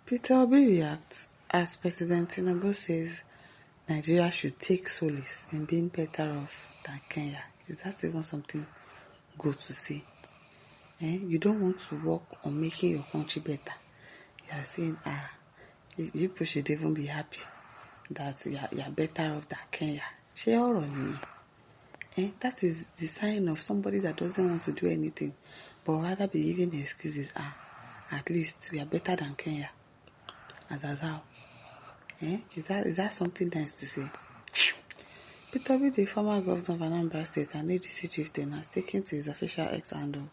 Peter Obi reacts as President Tinubu says Nigeria should take solace in being better off than Kenya. Is that even something good to say? You don't want to work on making your country better. You are saying, you people should even be happy that you are better off than Kenya. Ṣé ọ̀rọ̀ nìyẹn? That is the sign of somebody that doesn't want to do anything, but rather be giving excuses. At least we are better than Kenya. As how? Is that something nice to say? Peter Obi, the former governor of Anambra State and ADC chieftain, has taken to his official X handle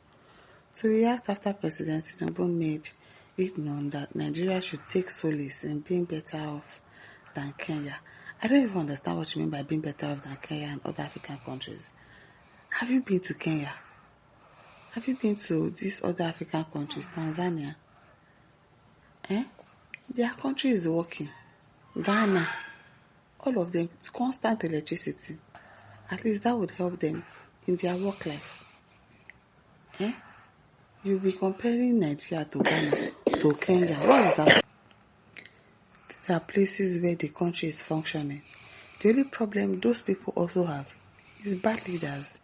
to react after President Tinubu made it known that Nigeria should take solace in being better off than Kenya. I don't even understand what you mean by being better off than Kenya and other African countries. Have you been to Kenya? Have you been to these other African countries? Tanzania? Their country is working. Ghana, all of them, constant electricity. At least that would help them in their work life. You'll be comparing Nigeria to Ghana, to Kenya. What is that? These are places where the country is functioning. The only problem those people also have is bad leaders.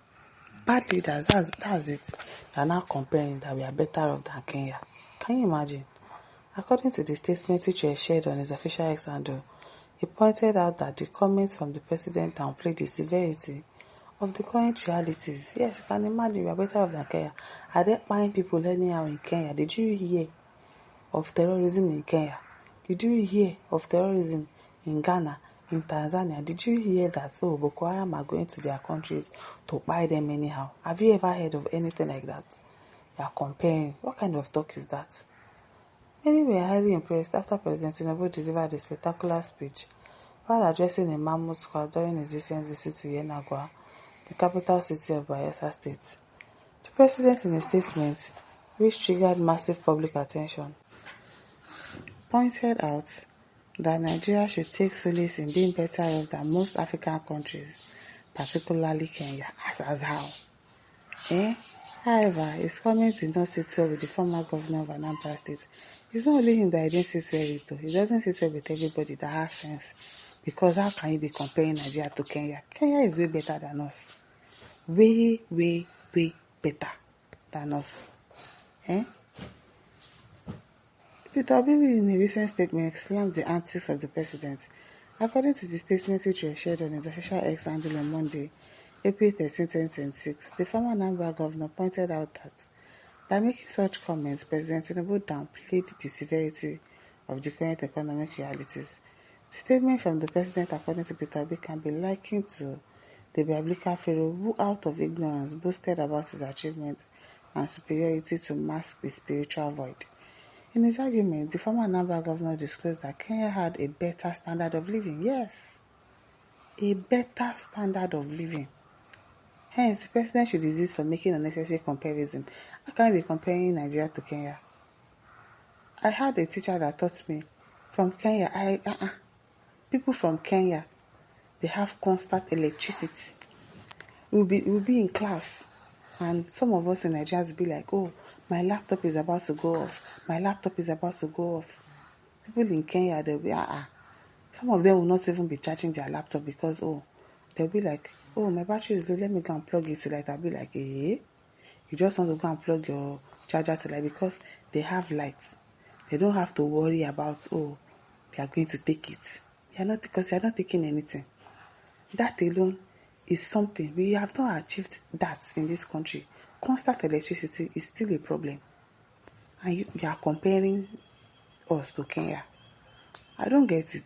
Bad leaders, that's it. They are now comparing that we are better off than Kenya. Can you imagine? According to the statement which was shared on his official X handle, he pointed out that the comments from the president downplayed the severity of the current realities. Yes, you can imagine we are better off than Kenya. Are they buying people anyhow in Kenya? Did you hear of terrorism in Kenya? Did you hear of terrorism in Ghana, in Tanzania? Did you hear that, Boko Haram are going to their countries to buy them anyhow? Have you ever heard of anything like that? You are comparing. What kind of talk is that? Many were highly impressed after President Tinubu delivered a spectacular speech while addressing a mammoth crowd during his recent visit to Yenagoa, the capital city of Bayelsa State. The president, in a statement which triggered massive public attention, pointed out that Nigeria should take solace in being better off than most African countries, particularly Kenya. As how? However, his comments did not sit well with the former governor of Anambra State. It's not only him that he didn't sit well with, though. He doesn't sit well with everybody that has sense. Because how can you be comparing Nigeria to Kenya? Kenya is way better than us. Way, way, way better than us. Peter Obi, in a recent statement, slammed the antics of the president. According to the statement which was shared on his official X handle on Monday, April 13, 2026, the former Anambra governor pointed out that by making such comments, President Tinubu downplayed the severity of the current economic realities. The statement from the president, according to Peter Obi, can be likened to the biblical Pharaoh who, out of ignorance, boasted about his achievements and superiority to mask the spiritual void. In his argument, the former Anambra governor disclosed that Kenya had a better standard of living. Yes, a better standard of living. Hence, the president should desist from making unnecessary comparison. How can I be comparing Nigeria to Kenya? I had a teacher that taught me from Kenya. People from Kenya, they have constant electricity. We'll be in class, and some of us in Nigeria will be like, my laptop is about to go off. My laptop is about to go off. People in Kenya, they'll be, Some of them will not even be charging their laptop because, they'll be like, my battery is low, let me go and plug it to light. I'll be like, You just want to go and plug your charger to light because they have lights. They don't have to worry about, they are going to take it. Because they are not taking anything. That alone is something. We have not achieved that in this country. Constant electricity is still a problem. And you are comparing us to Kenya. I don't get it.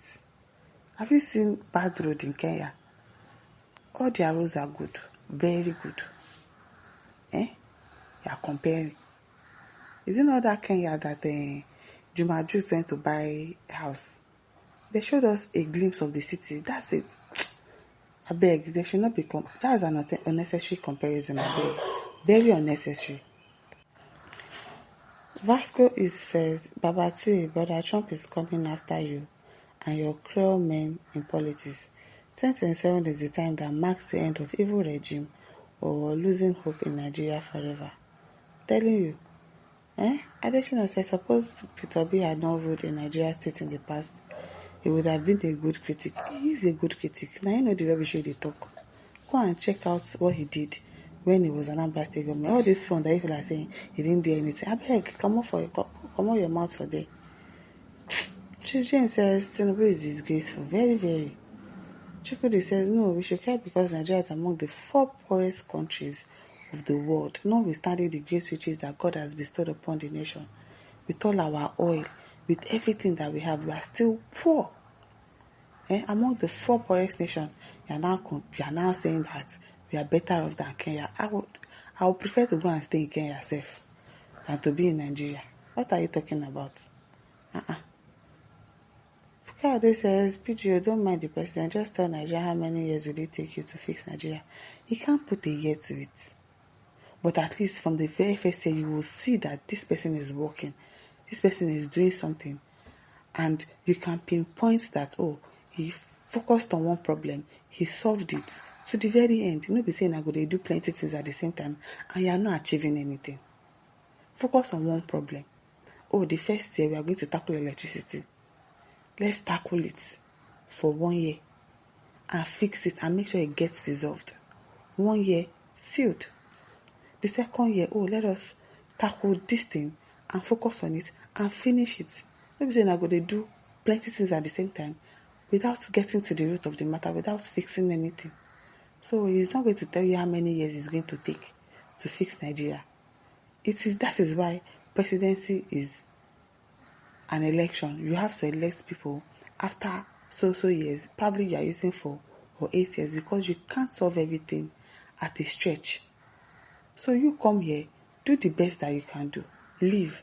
Have you seen bad road in Kenya? All their roads are good. Very good. You are comparing. Is it not that Kenya that Juma Juice went to buy a house? They showed us a glimpse of the city. That's it. I beg, there should not be. That's an unnecessary comparison. I beg. Very unnecessary. Vasco says, Babati, Brother Trump is coming after you and your cruel men in politics. 2027 is the time that marks the end of evil regime or losing hope in Nigeria forever. I'm telling you, Additional says, suppose Peter Obi had not ruled in Nigeria state in the past, he would have been a good critic. He is a good critic. Now you know the rubbish they talk. Go and check out what he did when he was an Anambra State government. All this fun that people are saying he didn't do anything. I beg, come on your mouth for there. James says Tinubu is disgraceful. Very, very. Chukwudi says no, we should care because Nigeria is among the 4 poorest countries of the world, notwithstanding the great riches that God has bestowed upon the nation. With all our oil, with everything that we have, we are still poor. Among the 4 poorest nations, you are now saying that we are better off than Kenya. I would prefer to go and stay in Kenya yourself than to be in Nigeria. What are you talking about? Kayode says, PGO, don't mind the president. Just tell Nigeria how many years will it take you to fix Nigeria. He can't put a year to it. But at least from the very first year, you will see that this person is working. This person is doing something. And you can pinpoint that, he focused on one problem. He solved it to the very end. You know, be saying I'm going to do plenty things at the same time and you are not achieving anything. Focus on one problem. The first year we are going to tackle electricity. Let's tackle it for 1 year and fix it and make sure it gets resolved. 1 year, sealed. The second year, let us tackle this thing and focus on it and finish it. Maybe saying I'm going to do plenty things at the same time without getting to the root of the matter, without fixing anything. So he's not going to tell you how many years it's going to take to fix Nigeria. That is why presidency is an election. You have to elect people after so years. Probably you are using 4 or 8 years because you can't solve everything at a stretch. So you come here, do the best that you can do. Leave,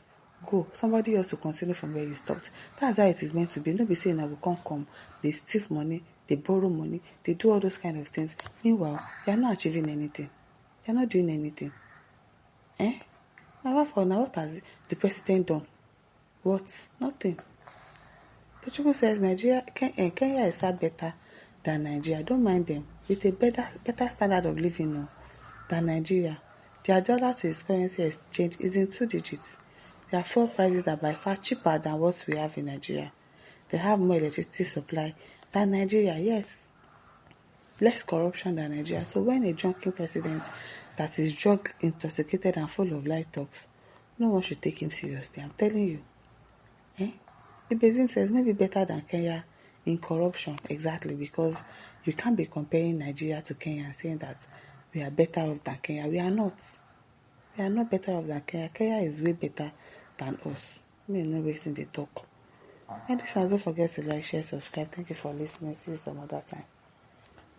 go. Somebody else will continue from where you stopped. That's how it is meant to be. Don't be saying that we can't come. They steal money, they borrow money, they do all those kind of things. Meanwhile, you are not achieving anything. You are not doing anything. Now what has the president done? What? Nothing. Tinubu says Kenya is far better than Nigeria. Don't mind them. With a better standard of living than Nigeria. Their dollar to its currency exchange is in 2 digits. Their fuel prices are by far cheaper than what we have in Nigeria. They have more electricity supply than Nigeria, yes. Less corruption than Nigeria. So when a drunken president that is drug intoxicated and full of lie talks, no one should take him seriously. I'm telling you. The Beijing says maybe better than Kenya in corruption, exactly, because you can't be comparing Nigeria to Kenya and saying that we are better off than Kenya. We are not. We are not better off than Kenya. Kenya is way better than us. No wasting the talk. And don't forget to like, share, subscribe. Thank you for listening. See you some other time.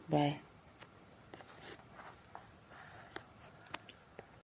Bye.